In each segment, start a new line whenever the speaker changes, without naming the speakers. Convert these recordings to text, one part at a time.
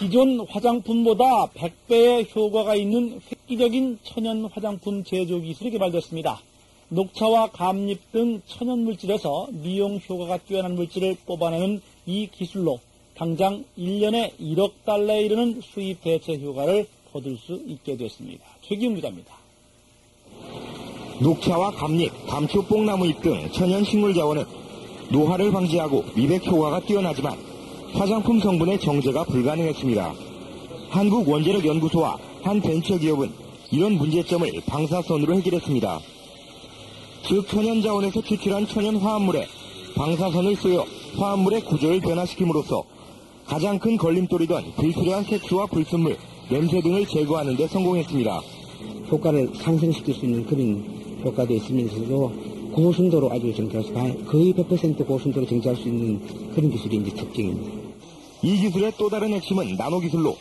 기존 화장품보다 100배의 효과가 있는 획기적인 천연 화장품 제조 기술이 개발됐습니다. 녹차와 감잎 등 천연 물질에서 미용 효과가 뛰어난 물질을 뽑아내는 이 기술로 당장 1년에 1억 달러에 이르는 수입 대체 효과를 거둘 수 있게 됐습니다. 최기훈 기자입니다.
녹차와 감잎, 감초, 뽕나무 잎 등 천연 식물 자원은 노화를 방지하고 미백 효과가 뛰어나지만 화장품 성분의 정제가 불가능했습니다. 한국원자력연구소와 한 벤처기업은 이런 문제점을 방사선으로 해결했습니다. 즉 천연 자원에서 추출한 천연 화합물에 방사선을 쏘여 화합물의 구조를 변화시킴으로써 가장 큰 걸림돌이던 불필요한 색소와 불순물, 냄새 등을 제거하는 데 성공했습니다.
효과를 상승시킬 수 있는 그런 효과도 있으면서도 고순도로 아주 정제할 거의 100% 고순도로 정제할 수 있는 그런 기술이 이제 특징입니다.
이 기술의 또 다른 핵심은 나노기술로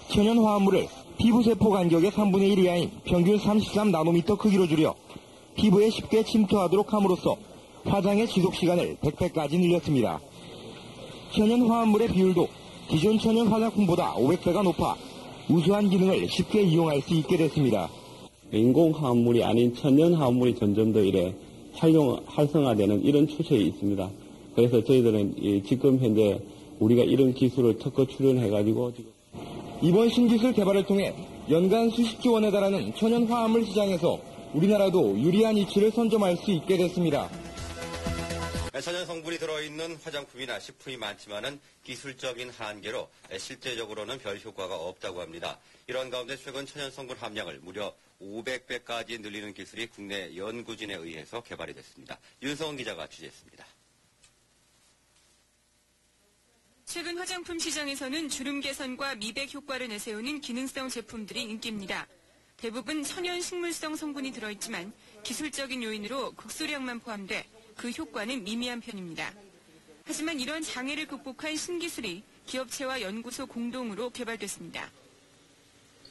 천연 화합물을 피부세포 간격의 3분의 1 이하인 평균 33나노미터 크기로 줄여 피부에 쉽게 침투하도록 함으로써 화장의 지속시간을 100배까지 늘렸습니다. 천연 화합물의 비율도 기존 천연 화장품보다 500배가 높아 우수한 기능을 쉽게 이용할 수 있게 됐습니다.
인공 화합물이 아닌 천연 화합물이 점점 더 활성화되는 이런 추세에 있습니다. 그래서 저희들은 지금 현재 우리가 이런 기술을 특허 출연해가지고
이번 신기술 개발을 통해 연간 수십조 원에 달하는 천연 화합물 시장에서 우리나라도 유리한 이치를 선점할 수 있게 됐습니다.
천연 성분이 들어있는 화장품이나 식품이 많지만은 기술적인 한계로 실제적으로는 별 효과가 없다고 합니다. 이런 가운데 최근 천연 성분 함량을 무려 500배까지 늘리는 기술이 국내 연구진에 의해서 개발이 됐습니다. 윤성원 기자가 취재했습니다.
최근 화장품 시장에서는 주름 개선과 미백 효과를 내세우는 기능성 제품들이 인기입니다. 대부분 천연 식물성 성분이 들어있지만 기술적인 요인으로 극소량만 포함돼 그 효과는 미미한 편입니다. 하지만 이런 장애를 극복한 신기술이 기업체와 연구소 공동으로 개발됐습니다.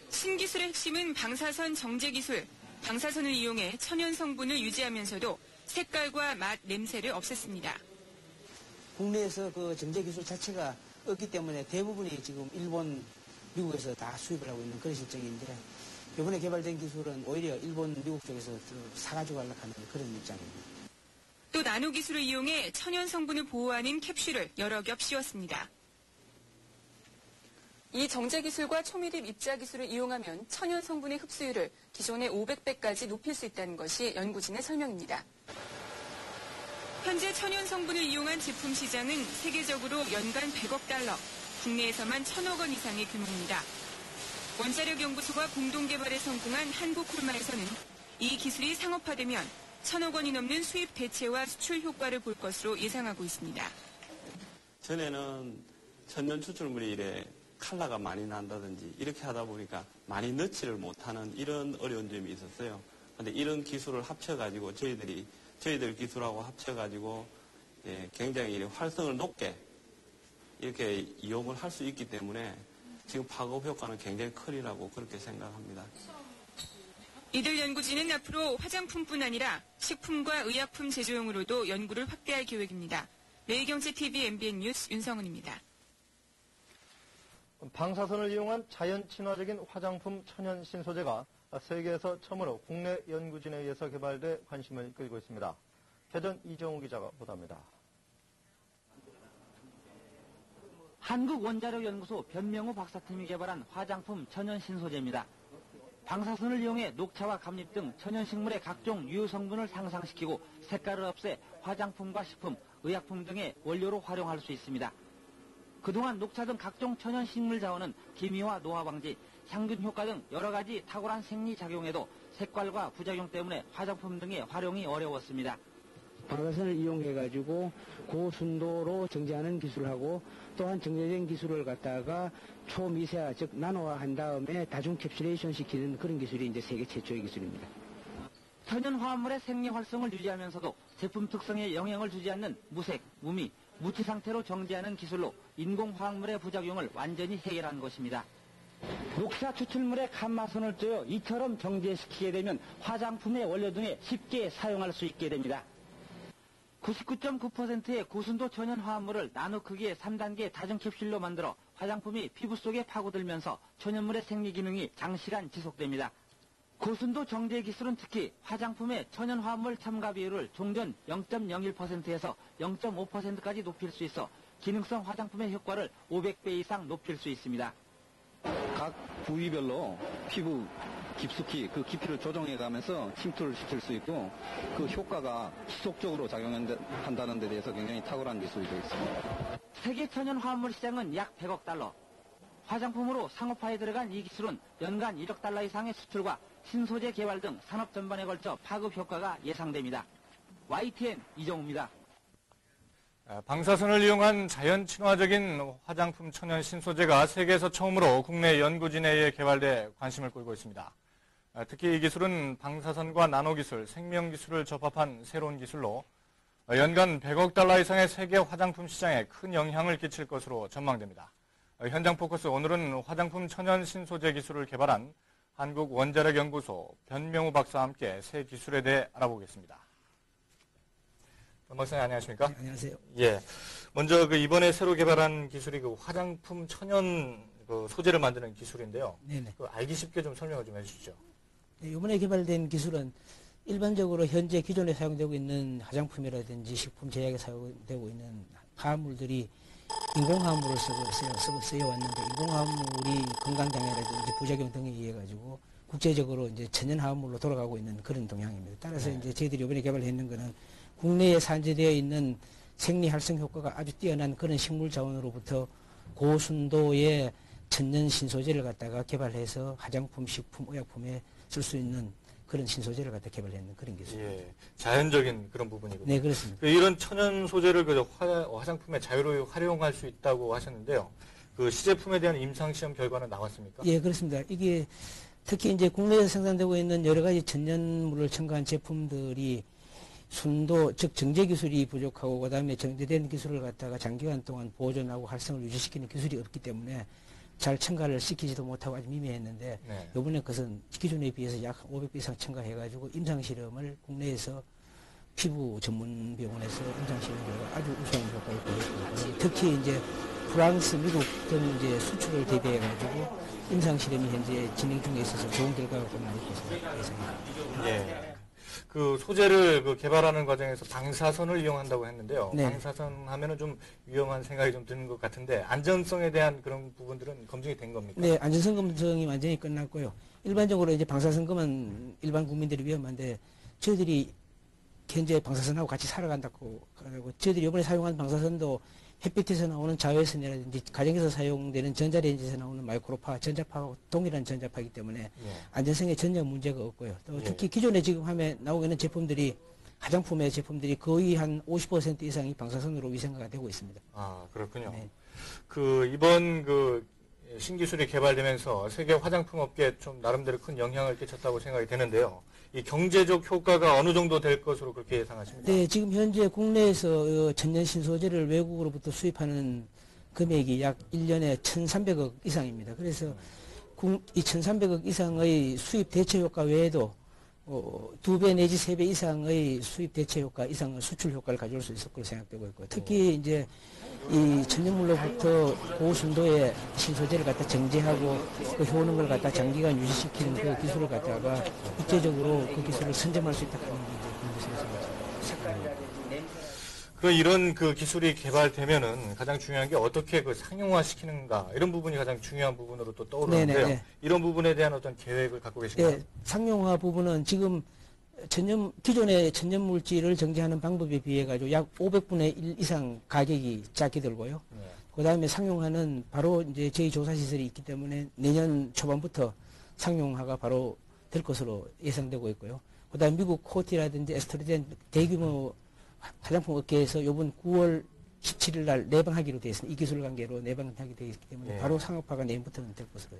신기술의 핵심은 방사선 정제 기술. 방사선을 이용해 천연 성분을 유지하면서도 색깔과 맛, 냄새를 없앴습니다.
국내에서 그 정제 기술 자체가 없기 때문에 대부분이 지금 일본, 미국에서 다 수입을 하고 있는 그런 실정인데 이번에 개발된 기술은 오히려 일본, 미국 쪽에서 사가지고 가려고 하는 그런 입장입니다.
또 나노 기술을 이용해 천연 성분을 보호하는 캡슐을 여러 겹 씌웠습니다. 이 정제 기술과 초밀입 입자 기술을 이용하면 천연 성분의 흡수율을 기존의 500배까지 높일 수 있다는 것이 연구진의 설명입니다. 현재 천연 성분을 이용한 제품 시장은 세계적으로 연간 100억 달러, 국내에서만 1,000억 원 이상의 규모입니다. 원자력연구소가 공동개발에 성공한 한국콜마에서는 이 기술이 상업화되면 1,000억 원이 넘는 수입 대체와 수출 효과를 볼 것으로 예상하고 있습니다.
전에는 천연 추출물이 이래 칼라가 많이 난다든지 이렇게 하다 보니까 많이 넣지를 못하는 이런 어려운 점이 있었어요. 그런데 이런 기술을 합쳐가지고 저희들 기술하고 합쳐가지고 굉장히 활성을 높게 이렇게 이용을 할 수 있기 때문에 지금 파급 효과는 굉장히 크리라고 그렇게 생각합니다.
이들 연구진은 앞으로 화장품뿐 아니라 식품과 의약품 제조용으로도 연구를 확대할 계획입니다. 매일경제TV MBN 뉴스 윤성은입니다.
방사선을 이용한 자연 친화적인 화장품 천연 신소재가 세계에서 처음으로 국내 연구진에 의해서 개발돼 관심을 끌고 있습니다. 대전 이정우 기자가 보도합니다.
한국원자력연구소 변명우 박사팀이 개발한 화장품 천연 신소재입니다. 방사선을 이용해 녹차와 감잎 등 천연식물의 각종 유효 성분을 상상시키고 색깔을 없애 화장품과 식품, 의약품 등의 원료로 활용할 수 있습니다. 그동안 녹차 등 각종 천연식물 자원은 기미와 노화 방지, 향균 효과 등 여러 가지 탁월한 생리작용에도 색깔과 부작용 때문에 화장품 등의 활용이 어려웠습니다.
방사선을 이용해가지고 고순도로 정제하는 기술하고 또한 정제된 기술을 갖다가 초미세화, 즉 나노화한 다음에 다중 캡슐레이션 시키는 그런 기술이 이제 세계 최초의 기술입니다.
천연 화합물의 생리 활성을 유지하면서도 제품 특성에 영향을 주지 않는 무색, 무미, 무치 상태로 정제하는 기술로 인공 화학물의 부작용을 완전히 해결한 것입니다. 녹차 추출물에 감마선을 쬐어 이처럼 정제시키게 되면 화장품의 원료 등에 쉽게 사용할 수 있게 됩니다. 99.9%의 고순도 천연 화합물을 나노 크기의 3단계 다중 캡슐로 만들어 화장품이 피부 속에 파고들면서 천연물의 생리 기능이 장시간 지속됩니다. 고순도 정제 기술은 특히 화장품의 천연 화합물 첨가 비율을 종전 0.01%에서 0.5%까지 높일 수 있어 기능성 화장품의 효과를 500배 이상 높일 수 있습니다.
각 부위별로 피부 깊숙이 그 깊이를 조정해가면서 침투를 시킬 수 있고 그 효과가 지속적으로 작용한다는 데 대해서 굉장히 탁월한 기술이 되어 있습니다.
세계 천연 화합물 시장은 약 100억 달러. 화장품으로 상업화에 들어간 이 기술은 연간 1억 달러 이상의 수출과 신소재 개발 등 산업 전반에 걸쳐 파급 효과가 예상됩니다. YTN 이정우입니다.
방사선을 이용한 자연 친화적인 화장품 천연 신소재가 세계에서 처음으로 국내 연구진에 의해 개발돼 관심을 끌고 있습니다. 특히 이 기술은 방사선과 나노기술, 생명기술을 접합한 새로운 기술로 연간 100억 달러 이상의 세계 화장품 시장에 큰 영향을 끼칠 것으로 전망됩니다. 현장 포커스 오늘은 화장품 천연 신소재 기술을 개발한 한국원자력연구소 변명우 박사와 함께 새 기술에 대해 알아보겠습니다. 변 박사님 안녕하십니까?
네, 안녕하세요.
예. 먼저 이번에 새로 개발한 기술이 화장품 천연 소재를 만드는 기술인데요.
네네.
알기 쉽게 좀 설명을 좀 해주시죠.
네, 이번에 개발된 기술은 일반적으로 현재 기존에 사용되고 있는 화장품이라든지 식품 제약에 사용되고 있는 화합물들이 인공화합물을 쓰여왔는데 인공화합물이 건강장애라든지 부작용 등에 의해 가지고 국제적으로 이제 천연화합물로 돌아가고 있는 그런 동향입니다. 따라서 이제 저희들이 이번에 개발했는 것은 국내에 산재되어 있는 생리활성 효과가 아주 뛰어난 그런 식물 자원으로부터 고순도의 천연 신소재를 갖다가 개발해서 화장품, 식품, 의약품에 쓸 수 있는 그런 신소재를 갖다 개발했는 그런 기술.
예, 자연적인 그런 부분이군요.
네, 그렇습니다.
이런 천연 소재를 화장품에 자유로이 활용할 수 있다고 하셨는데요. 시제품에 대한 임상시험 결과는 나왔습니까?
예, 그렇습니다. 이게 특히 이제 국내에서 생산되고 있는 여러 가지 천연물을 첨가한 제품들이 순도, 즉 정제 기술이 부족하고 그다음에 정제된 기술을 갖다가 장기간 동안 보존하고 활성을 유지시키는 기술이 없기 때문에 잘 첨가를 시키지도 못하고 아주 미미했는데 이번에 그것은 기존에 비해서 약 500배 이상 첨가해가지고 임상실험을 국내에서 피부 전문 병원에서 임상실험 결과 아주 우수한 효과를 보였고 특히 이제 프랑스, 미국 등 이제 수출을 대비해가지고 임상실험이 현재 진행 중에 있어서 좋은 결과가 곧 나올 것으로 예상합니다.
예. 소재를 개발하는 과정에서 방사선을 이용한다고 했는데요.
네.
방사선 하면은 좀 위험한 생각이 좀 드는 것 같은데 안전성에 대한 그런 부분들은 검증이 된 겁니까?
네, 안전성 검증이 완전히 끝났고요. 일반적으로 이제 방사선금은 일반 국민들이 위험한데 저희들이 현재 방사선하고 같이 살아간다고 하고 저희들이 이번에 사용한 방사선도 햇빛에서 나오는 자외선이라든지 가정에서 사용되는 전자레인지에서 나오는 마이크로파, 전자파와 동일한 전자파이기 때문에 안전성에 전혀 문제가 없고요. 또 특히 기존에 지금 나오고 있는 제품들이 화장품의 제품들이 거의 한 50% 이상이 방사선으로 위생화가 되고 있습니다.
아, 그렇군요.
네.
이번 신기술이 개발되면서 세계 화장품 업계에 좀 나름대로 큰 영향을 끼쳤다고 생각이 되는데요. 이 경제적 효과가 어느 정도 될 것으로 그렇게 예상하십니까?
네, 지금 현재 국내에서 천연 신소재를 외국으로부터 수입하는 금액이 약 1년에 1,300억 이상입니다. 그래서 이 1,300억 이상의 수입 대체 효과 외에도 2배 내지 3배 이상의 수입 대체 효과 이상의 수출 효과를 가져올 수 있을 것으로 생각되고 있고 특히 이제 이 천연물로부터 고순도의 신소재를 갖다 정제하고 그 효능을 갖다 장기간 유지시키는 그 기술을 갖다가 국제적으로 그 기술을 선점할 수 있다는 게 이제
그럼 이런 기술이 개발되면은 가장 중요한 게 어떻게 상용화시키는가 이런 부분이 가장 중요한 부분으로 또 떠오르는데요.
네네.
이런 부분에 대한 어떤 계획을 갖고 계신가요?
네, 상용화 부분은 지금 기존의 천연 물질을 정제하는 방법에 비해 가지고 약 500분의 1 이상 가격이 작게 들고요. 그 다음에 상용화는 바로 이제 저희 조사 시설이 있기 때문에 내년 초반부터 상용화가 바로 될 것으로 예상되고 있고요. 그 다음에 미국 코티라든지 에스트로젠 대규모 화장품 업계에서 이번 9월 17일 날 내방하기로 되어 있습니다. 이 기술 관계로 내방하게 되어 있기 때문에 바로 상업화가 내년부터는 될 것으로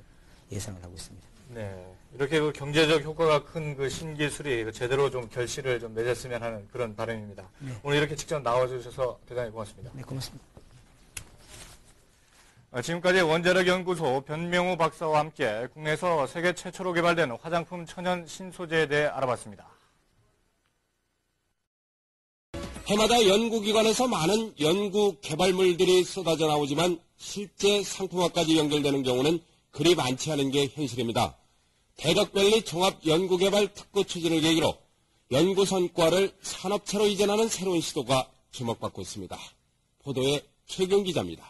예상을 하고 있습니다.
네. 이렇게 경제적 효과가 큰 신기술이 제대로 좀 결실을 좀 맺었으면 하는 그런 바람입니다. 네. 오늘 이렇게 직접 나와주셔서 대단히 고맙습니다.
네, 고맙습니다.
지금까지 원자력연구소 변명우 박사와 함께 국내에서 세계 최초로 개발된 화장품 천연 신소재에 대해 알아봤습니다.
해마다 연구기관에서 많은 연구 개발물들이 쏟아져 나오지만 실제 상품화까지 연결되는 경우는 그리 많지 않은 게 현실입니다. 대덕밸리 종합연구개발 특구 추진을 계기로 연구 성과를 산업체로 이전하는 새로운 시도가 주목받고 있습니다. 보도에 최경 기자입니다.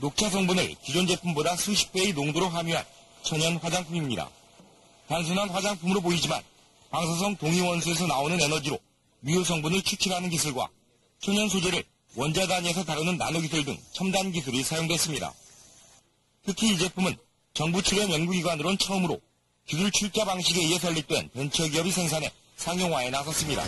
녹차 성분을 기존 제품보다 수십 배의 농도로 함유한 천연 화장품입니다. 단순한 화장품으로 보이지만 방사성 동위원소에서 나오는 에너지로 미유 성분을 추출하는 기술과 천연 소재를 원자 단위에서 다루는 나노기술 등 첨단 기술이 사용됐습니다. 특히 이 제품은 정부 출연 연구기관으론 처음으로 기술 출자 방식에 의해 설립된 벤처기업이 생산해 상용화에 나섰습니다.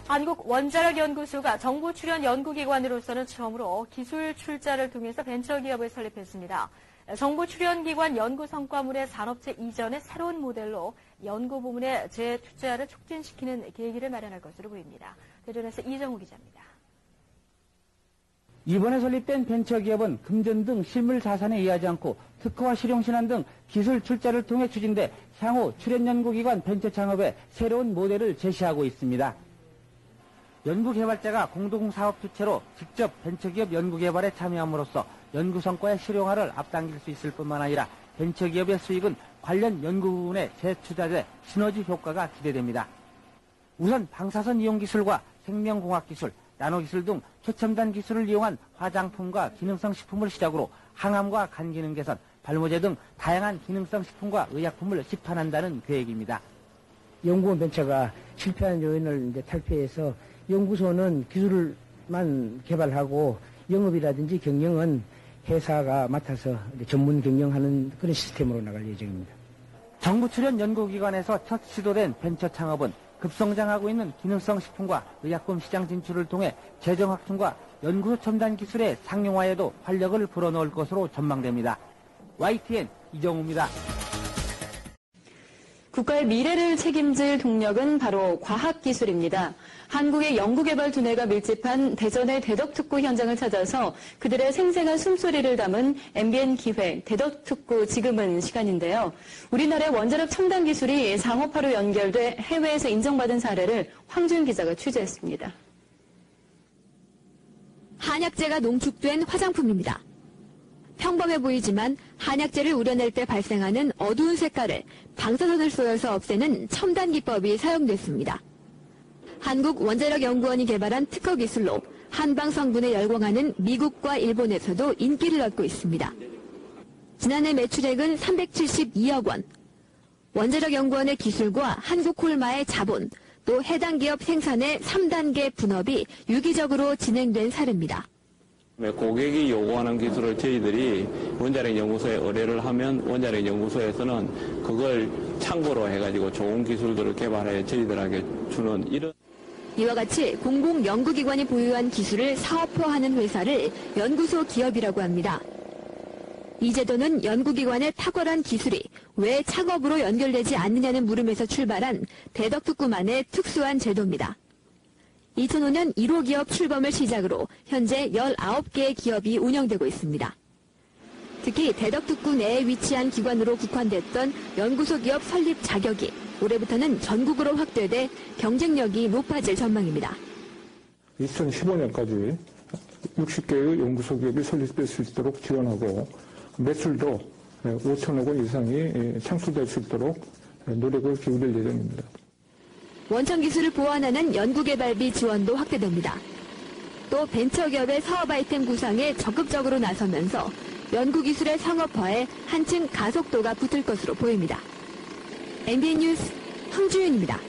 한국원자력연구소가 정부 출연 연구기관으로서는 처음으로 기술 출자를 통해서 벤처기업을 설립했습니다. 정부 출연기관 연구 성과물의 산업체 이전의 새로운 모델로 연구 부문의 재투자를 촉진시키는 계기를 마련할 것으로 보입니다. 대전에서 이정우 기자입니다.
이번에 설립된 벤처기업은 금전 등 실물 자산에 의하지 않고 특허와 실용신안 등 기술 출자를 통해 추진돼 향후 출연연구기관 벤처 창업에 새로운 모델을 제시하고 있습니다. 연구개발자가 공동사업 주체로 직접 벤처기업 연구개발에 참여함으로써 연구 성과의 실용화를 앞당길 수 있을 뿐만 아니라 벤처기업의 수익은 관련 연구 부분에 재투자돼 시너지 효과가 기대됩니다. 우선 방사선 이용 기술과 생명공학기술, 나노기술 등 최첨단 기술을 이용한 화장품과 기능성 식품을 시작으로 항암과 간기능 개선, 발모제 등 다양한 기능성 식품과 의약품을 시판한다는 계획입니다.
연구원 벤처가 실패한 요인을 이제 탈피해서 연구소는 기술만 개발하고 영업이라든지 경영은 회사가 맡아서 전문 경영하는 그런 시스템으로 나갈 예정입니다.
정부 출연 연구기관에서 첫 시도된 벤처 창업은 급성장하고 있는 기능성 식품과 의약품 시장 진출을 통해 재정 확충과 연구소 첨단 기술의 상용화에도 활력을 불어넣을 것으로 전망됩니다. YTN 이정우입니다.
국가의 미래를 책임질 동력은 바로 과학기술입니다. 한국의 연구개발 두뇌가 밀집한 대전의 대덕특구 현장을 찾아서 그들의 생생한 숨소리를 담은 MBN 기획 대덕특구 지금은 시간인데요. 우리나라의 원자력 첨단 기술이 상업화로 연결돼 해외에서 인정받은 사례를 황준 기자가 취재했습니다.
한약재가 농축된 화장품입니다. 평범해 보이지만 한약재를 우려낼 때 발생하는 어두운 색깔을 방사선을 쏘여서 없애는 첨단 기법이 사용됐습니다. 한국원자력연구원이 개발한 특허 기술로 한방 성분에 열광하는 미국과 일본에서도 인기를 얻고 있습니다. 지난해 매출액은 372억 원. 원자력연구원의 기술과 한국콜마의 자본, 또 해당 기업 생산의 3단계 분업이 유기적으로 진행된 사례입니다.
고객이 요구하는 기술을 저희들이 원자력연구소에 의뢰를 하면 원자력연구소에서는 그걸 참고로 해가지고 좋은 기술들을 개발해 저희들에게 주는 이런.
이와 같이 공공연구기관이 보유한 기술을 사업화하는 회사를 연구소 기업이라고 합니다. 이 제도는 연구기관의 탁월한 기술이 왜 창업으로 연결되지 않느냐는 물음에서 출발한 대덕특구만의 특수한 제도입니다. 2005년 1호 기업 출범을 시작으로 현재 19개의 기업이 운영되고 있습니다. 특히 대덕특구 내에 위치한 기관으로 국한됐던 연구소 기업 설립 자격이 올해부터는 전국으로 확대돼 경쟁력이 높아질 전망입니다.
2015년까지 60개의 연구소 기업이 설립될 수 있도록 지원하고 매출도 5천억 원 이상이 창출될 수 있도록 노력을 기울일 예정입니다.
원천 기술을 보완하는 연구개발비 지원도 확대됩니다. 또 벤처기업의 사업 아이템 구상에 적극적으로 나서면서 연구기술의 상업화에 한층 가속도가 붙을 것으로 보입니다. MBN 뉴스 황주윤입니다.